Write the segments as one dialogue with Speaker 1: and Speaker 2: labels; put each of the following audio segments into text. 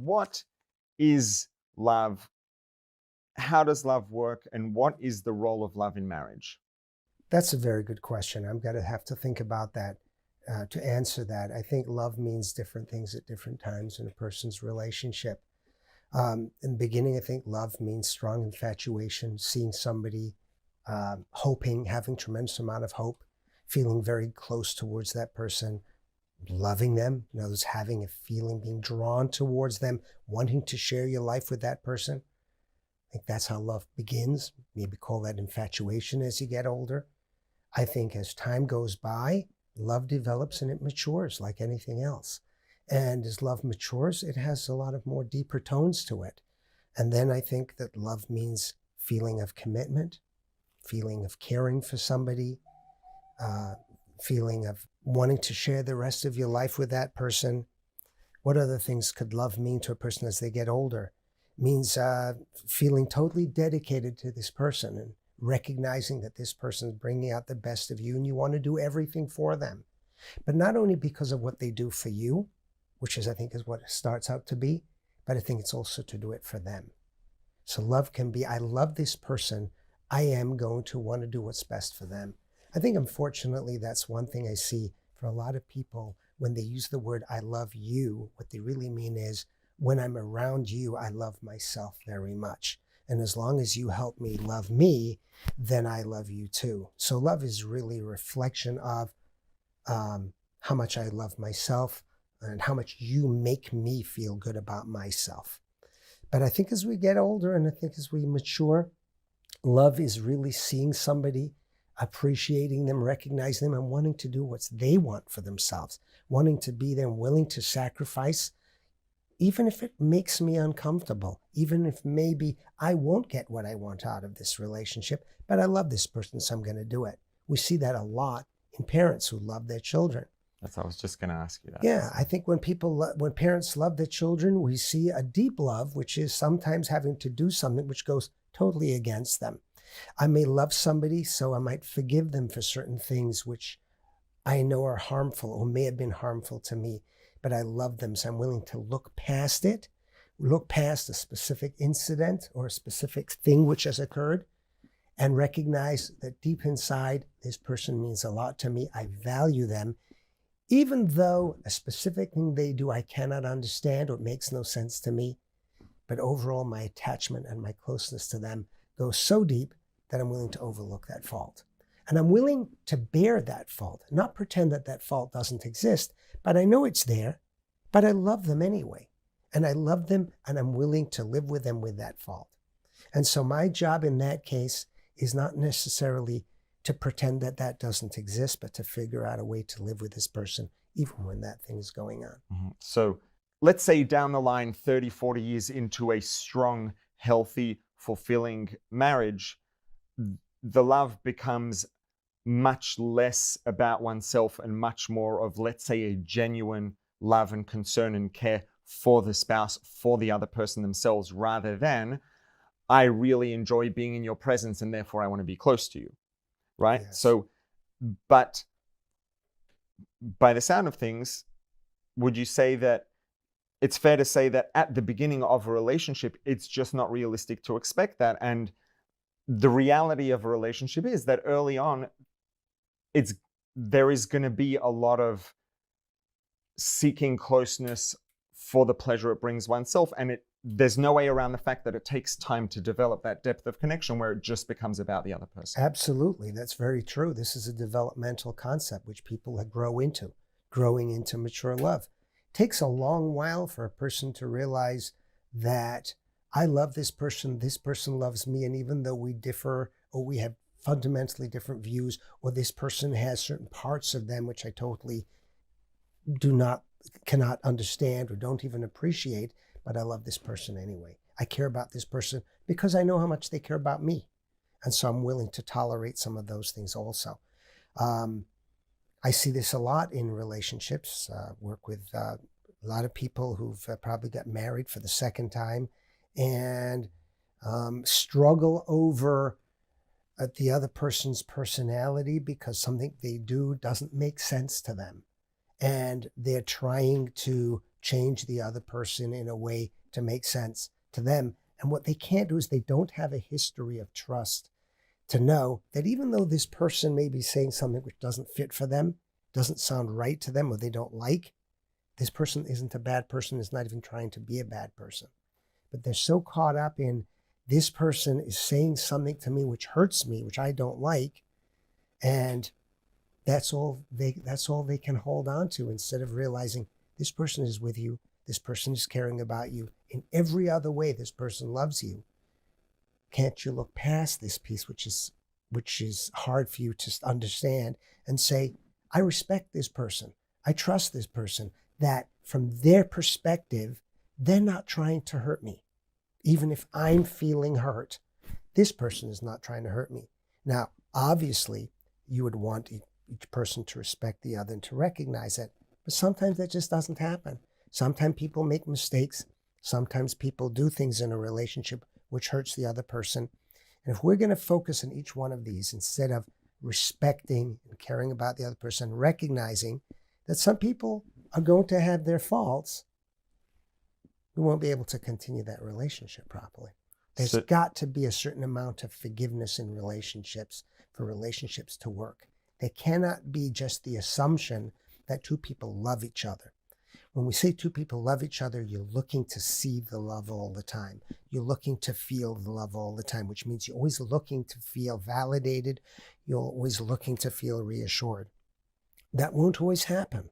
Speaker 1: what is love? How does love work? And what is the role of love in marriage?
Speaker 2: That's a very good question. I'm going to have to think about that to answer that. I think love means different things at different times in a person's relationship. In the beginning, I think love means strong infatuation, seeing somebody, hoping, having tremendous amount of hope, feeling very close towards that person, loving them, in other words, having a feeling, being drawn towards them, wanting to share your life with that person. I think that's how love begins. Maybe call that infatuation as you get older. I think as time goes by, love develops and it matures like anything else. And as love matures, it has a lot of more deeper tones to it. And then I think that love means feeling of commitment, feeling of caring for somebody, feeling of wanting to share the rest of your life with that person. What other things could love mean to a person as they get older? It means feeling totally dedicated to this person and recognizing that this person is bringing out the best of you and you want to do everything for them. But not only because of what they do for you, which is, I think, is what it starts out to be, but I think it's also to do it for them. So love can be, I love this person, I am going to want to do what's best for them. I think, unfortunately, that's one thing I see for a lot of people when they use the word, I love you, what they really mean is, when I'm around you, I love myself very much. And as long as you help me love me, then I love you too. So love is really a reflection of how much I love myself and how much you make me feel good about myself. But I think as we get older and I think as we mature, love is really seeing somebody, appreciating them, recognizing them, and wanting to do what they want for themselves, wanting to be there and willing to sacrifice, even if it makes me uncomfortable, even if maybe I won't get what I want out of this relationship, but I love this person, so I'm going to do it. We see that a lot in parents who love their children.
Speaker 1: I was just going to ask you that.
Speaker 2: Yeah, I think when parents love their children, we see a deep love, which is sometimes having to do something which goes totally against them. I may love somebody, so I might forgive them for certain things which I know are harmful or may have been harmful to me, but I love them, so I'm willing to look past it, look past a specific incident or a specific thing which has occurred, and recognize that deep inside, this person means a lot to me. I value them, even though a specific thing they do I cannot understand or it makes no sense to me. But overall, my attachment and my closeness to them goes so deep that I'm willing to overlook that fault. And I'm willing to bear that fault, not pretend that that fault doesn't exist, but I know it's there, but I love them anyway. And I love them and I'm willing to live with them with that fault. And so my job in that case is not necessarily to pretend that that doesn't exist, but to figure out a way to live with this person, even when that thing is going on.
Speaker 1: Mm-hmm. So let's say down the line, 30, 40 years into a strong, healthy, fulfilling marriage, the love becomes much less about oneself and much more of, let's say, a genuine love and concern and care for the spouse, for the other person themselves, rather than, I really enjoy being in your presence and therefore I want to be close to you, right?
Speaker 2: Yes.
Speaker 1: So, but by the sound of things, would you say that it's fair to say that at the beginning of a relationship, it's just not realistic to expect that? And the reality of a relationship is that early on, there is going to be a lot of seeking closeness for the pleasure it brings oneself. And there's no way around the fact that it takes time to develop that depth of connection where it just becomes about the other person.
Speaker 2: Absolutely. That's very true. This is a developmental concept which people growing into mature love. It takes a long while for a person to realize that I love this person loves me, and even though we differ or we have fundamentally different views, or this person has certain parts of them which I totally cannot understand or don't even appreciate, but I love this person anyway. I care about this person because I know how much they care about me. And so I'm willing to tolerate some of those things also. I see this a lot in relationships, work with a lot of people who've probably got married for the second time and struggle over the other person's personality because something they do doesn't make sense to them. And they're trying to change the other person in a way to make sense to them. And what they can't do is they don't have a history of trust to know that even though this person may be saying something which doesn't fit for them, doesn't sound right to them, or they don't like, this person isn't a bad person, is not even trying to be a bad person. But they're so caught up in this person is saying something to me which hurts me, which I don't like, and that's all they can hold on to, instead of realizing this person is with you, this person is caring about you. In every other way, this person loves you. Can't you look past this piece, which is hard for you to understand, and say, I respect this person. I trust this person, that from their perspective, they're not trying to hurt me. Even if I'm feeling hurt, this person is not trying to hurt me. Now, obviously, you would want each person to respect the other and to recognize it. But sometimes that just doesn't happen. Sometimes people make mistakes. Sometimes people do things in a relationship which hurts the other person. And if we're going to focus on each one of these, instead of respecting and caring about the other person, recognizing that some people are going to have their faults, we won't be able to continue that relationship properly. There's got to be a certain amount of forgiveness in relationships for relationships to work. There cannot be just the assumption that two people love each other. When we say two people love each other, you're looking to see the love all the time. You're looking to feel the love all the time, which means you're always looking to feel validated. You're always looking to feel reassured. That won't always happen.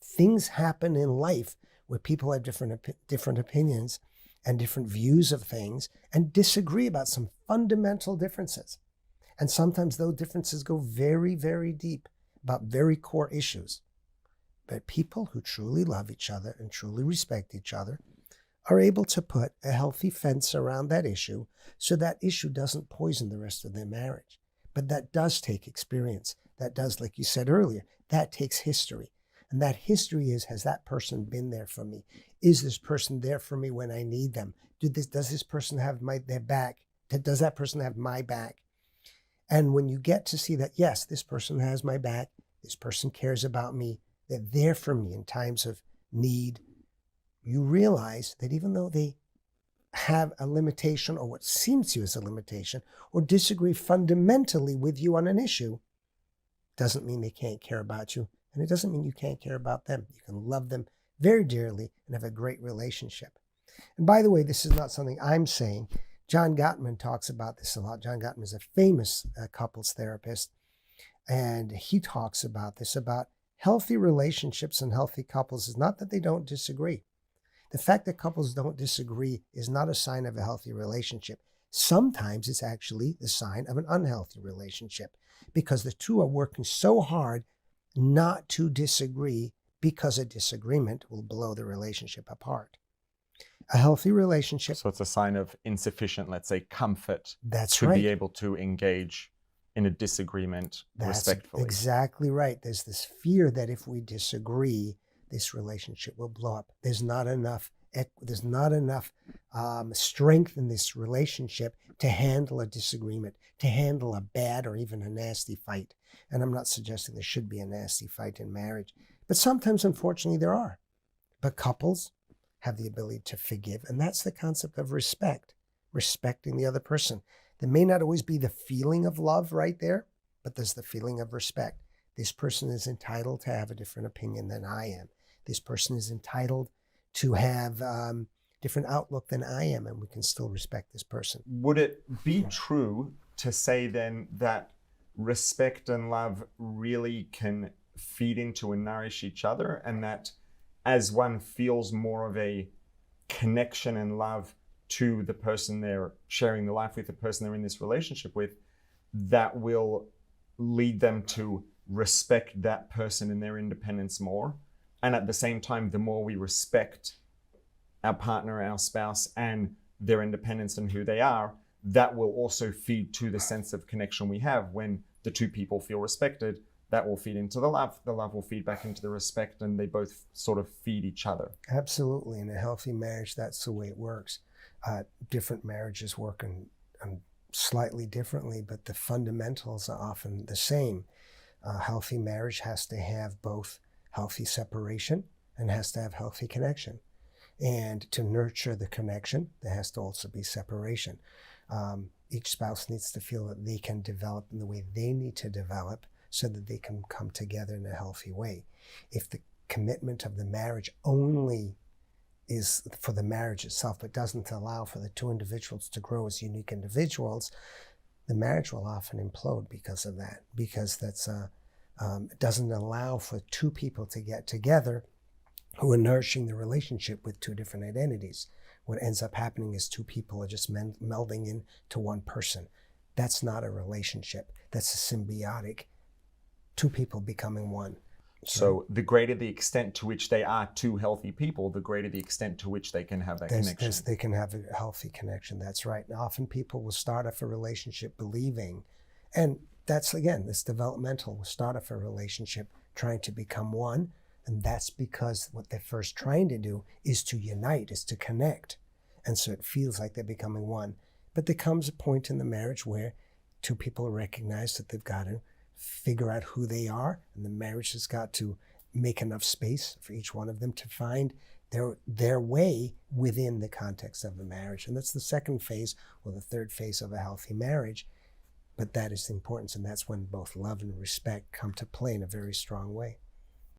Speaker 2: Things happen in life where people have different opinions and different views of things and disagree about some fundamental differences. And sometimes those differences go very, very deep about very core issues. But people who truly love each other and truly respect each other are able to put a healthy fence around that issue so that issue doesn't poison the rest of their marriage. But that does take experience. That does, like you said earlier, that takes history. And that history is, has that person been there for me? Is this person there for me when I need them? Does this person have their back? Does that person have my back? And when you get to see that, yes, this person has my back, this person cares about me, they're there for me in times of need, you realize that even though they have a limitation, or what seems to you as a limitation, or disagree fundamentally with you on an issue, doesn't mean they can't care about you. And it doesn't mean you can't care about them. You can love them very dearly and have a great relationship. And by the way, this is not something I'm saying. John Gottman talks about this a lot. John Gottman is a famous couples therapist. And he talks about this, about healthy relationships and healthy couples is not that they don't disagree. The fact that couples don't disagree is not a sign of a healthy relationship. Sometimes it's actually the sign of an unhealthy relationship, because the two are working so hard not to disagree, because a disagreement will blow the relationship apart. A healthy relationship.
Speaker 1: So it's a sign of insufficient, let's say, comfort.
Speaker 2: That's
Speaker 1: to
Speaker 2: right.
Speaker 1: be able to engage in a disagreement respectfully.
Speaker 2: Exactly right. There's this fear that if we disagree, this relationship will blow up. There's not enough strength in this relationship to handle a disagreement, to handle a bad or even a nasty fight. And I'm not suggesting there should be a nasty fight in marriage, but sometimes, unfortunately, there are. But couples have the ability to forgive, and that's the concept of respect, respecting the other person. There may not always be the feeling of love right there, but there's the feeling of respect. This person is entitled to have a different opinion than I am. This person is entitled to have different outlook than I am, and we can still respect this person.
Speaker 1: Would it be true to say then that respect and love really can feed into and nourish each other, and that as one feels more of a connection and love to the person they're sharing the life with, the person they're in this relationship with, that will lead them to respect that person and their independence more? And at the same time, the more we respect our partner, our spouse, and their independence and who they are, that will also feed to the sense of connection we have. When the two people feel respected, that will feed into the love will feed back into the respect, and they both sort of feed each other.
Speaker 2: Absolutely. In a healthy marriage, that's the way it works. Different marriages work slightly differently, but the fundamentals are often the same. A healthy marriage has to have both healthy separation and has to have healthy connection. And to nurture the connection, there has to also be separation. Each spouse needs to feel that they can develop in the way they need to develop so that they can come together in a healthy way. If the commitment of the marriage only is for the marriage itself, but doesn't allow for the two individuals to grow as unique individuals, the marriage will often implode because of that, because it doesn't allow for two people to get together who are nourishing the relationship with two different identities. What ends up happening is two people are just melding into one person. That's not a relationship. That's a symbiotic, two people becoming one.
Speaker 1: So the greater the extent to which they are two healthy people, the greater the extent to which they can have that connection.
Speaker 2: They can have a healthy connection, that's right. And often people will start off a relationship believing, and that's, again, this developmental, will start off a relationship trying to become one, and that's because what they're first trying to do is to unite, is to connect. And so it feels like they're becoming one. But there comes a point in the marriage where two people recognize that they've got to figure out who they are, and the marriage has got to make enough space for each one of them to find their way within the context of the marriage. And that's the second phase, or the third phase of a healthy marriage. But that is the importance, and that's when both love and respect come to play in a very strong way.